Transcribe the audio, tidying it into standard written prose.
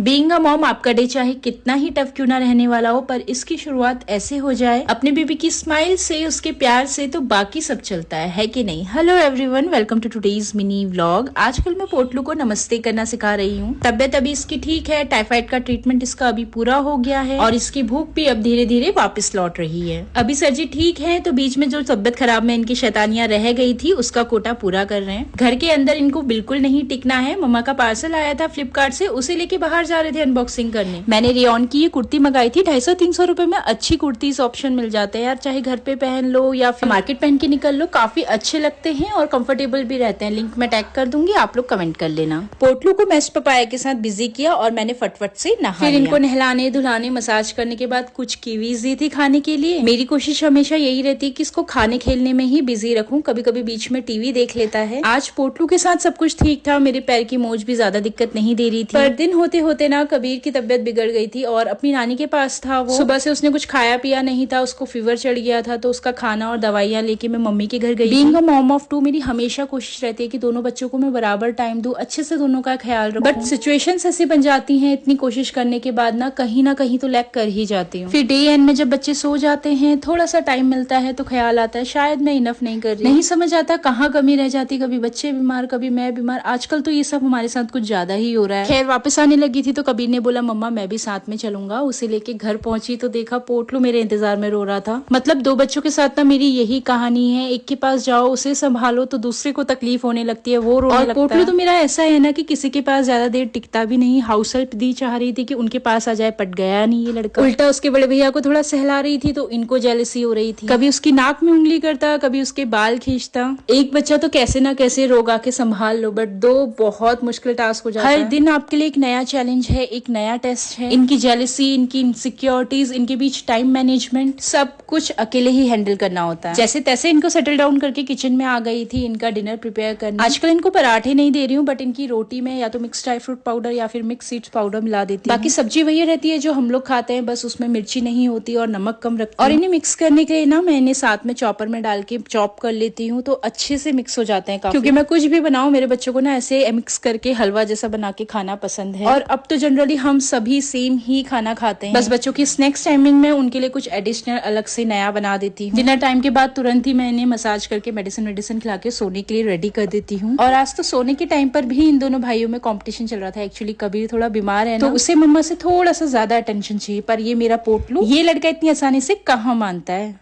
Being a mom आपका day चाहे कितना ही टफ क्यों ना रहने वाला हो, पर इसकी शुरुआत ऐसे हो जाए अपने बेबी की स्माइल से, उसके प्यार से, तो बाकी सब चलता है कि नहीं। Hello everyone, welcome to today's mini vlog. आजकल मैं पोटलू को नमस्ते करना सिखा रही हूँ। तबियत अभी इसकी ठीक है, टाइफाइड का ट्रीटमेंट इसका अभी पूरा हो गया है और इसकी भूख भी अब धीरे धीरे वापस लौट रही है। अभी सर्जी ठीक है, तो बीच में जो तबियत खराब में इनकी शैतानियां रह गई थी उसका कोटा पूरा कर रहे हैं। घर के अंदर इनको बिल्कुल नहीं टिकना है। मम्मा का पार्सल आया था फ्लिपकार्ट से, उसे लेके बाहर जा रहे थे अनबॉक्सिंग करने। मैंने रेयॉन की ये कुर्ती मंगाई थी, 250-300 रुपए में अच्छी कुर्तीज ऑप्शन मिल जाते हैं यार। चाहे घर पे पहन लो या फिर मार्केट पहन के निकल लो, काफी अच्छे लगते हैं और कंफर्टेबल भी रहते हैं। लिंक मैं टैग कर दूंगी, आप लोग कमेंट कर लेना। पोटलू को मैश पपाया के साथ बिजी किया और मैंने फटफट से नहा फिर इनको नहलाने धुलाने मसाज करने के बाद कुछ कीवीज दी थी खाने के लिए। मेरी कोशिश हमेशा यही रहती है कि इसको खाने खेलने में ही बिजी रखूं, कभी कभी बीच में टीवी देख लेता है। आज पोटलू के साथ सब कुछ ठीक था, मेरे पैर की मोच भी ज्यादा दिक्कत नहीं दे रही थी। पर दिन होते होते ना कबीर की तबियत बिगड़ गई थी और अपनी नानी के पास था वो। सुबह से उसने कुछ खाया पिया नहीं था, उसको फीवर चढ़ गया था, तो उसका खाना और दवाइयां लेके मैं मम्मी के घर गई। बीइंग अ मॉम ऑफ 2 मेरी हमेशा कोशिश रहती है कि दोनों बच्चों को मैं बराबर टाइम दूं, अच्छे से दोनों का ख्याल रखूं। बट सिचुएशंस ऐसी बन जाती हैं, इतनी कोशिश करने के बाद ना कहीं तो लैग कर ही जाती हूँ। फिर डे एंड में जब बच्चे सो जाते हैं, थोड़ा सा टाइम मिलता है तो ख्याल आता है शायद मैं इनफ नहीं कर रही। नहीं समझ आता कहाँ कमी रह जाती, कभी बच्चे बीमार, कभी मैं बीमार। आजकल तो ये सब हमारे साथ कुछ ज्यादा ही हो रहा है। खैर वापस आने लगी थी तो कबीर ने बोला मम्मा मैं भी साथ में चलूंगा। उसे लेके घर पहुंची तो देखा पोटलू मेरे इंतजार में रो रहा था। मतलब 2 बच्चों के साथ ना मेरी यही कहानी है, एक के पास जाओ उसे संभालो तो दूसरे को तकलीफ होने लगती है, वो रोने लगता है। पोटलू तो मेरा ऐसा है ना कि किसी के पास ज्यादा देर टिकता भी नहीं। हाउस हेल्प दी चाह रही थी कि उनके पास आ जाए, पट गया नहीं ये लड़का। उल्टा उसके बड़े भैया को थोड़ा सहला रही थी तो इनको जेलसी हो रही थी। कभी उसकी नाक में उंगली करता, कभी उसके बाल खींचता। एक बच्चा तो कैसे ना कैसे रोग आके संभाल लो, बट 2 बहुत मुश्किल टास्क हो जाता है। हर दिन आपके लिए एक नया चैलेंज है, एक नया टेस्ट है। इनकी जेलसी, इनकी इनसिक्योरिटीज, इनके बीच टाइम मैनेजमेंट, सब कुछ अकेले ही हैंडल करना होता है। जैसे तैसे इनको सेटल डाउन करके किचन में आ गई थी इनका डिनर प्रिपेयर करने। आजकल इनको पराठे नहीं दे रही हूँ, बट इनकी रोटी में या तो मिक्स ड्राई फ्रूट पाउडर या फिर मिक्स सीड्स पाउडर मिला देती हूँ। बाकी सब्जी वही रहती है जो हम लोग खाते हैं, बस उसमें मिर्ची नहीं होती और नमक कम रखती हूँ। और इन्हें मिक्स करने के लिए ना मैं इन्हें साथ में चॉपर में डाल के चॉप कर लेती हूँ, तो अच्छे से मिक्स हो जाते हैं। क्योंकि मैं कुछ भी बनाऊं, मेरे बच्चों को ना ऐसे मिक्स करके हलवा जैसा बना के खाना पसंद है। और अब तो जनरली हम सभी सेम ही खाना खाते हैं, बस बच्चों की स्नैक्स टाइमिंग में उनके लिए कुछ एडिशनल अलग से नया बना देती हूँ। डिनर टाइम के बाद तुरंत ही मैं इन्हें मसाज करके मेडिसिन खिला के सोने के लिए रेडी कर देती हूँ। और आज तो सोने के टाइम पर भी इन दोनों भाइयों में कंपटीशन चल रहा था। एक्चुअली कबीर थोड़ा बीमार है ना, तो उसे मम्मा से थोड़ा सा ज्यादा अटेंशन चाहिए, पर ये मेरा पोटलू, ये लड़का इतनी आसानी से कहाँ मानता है।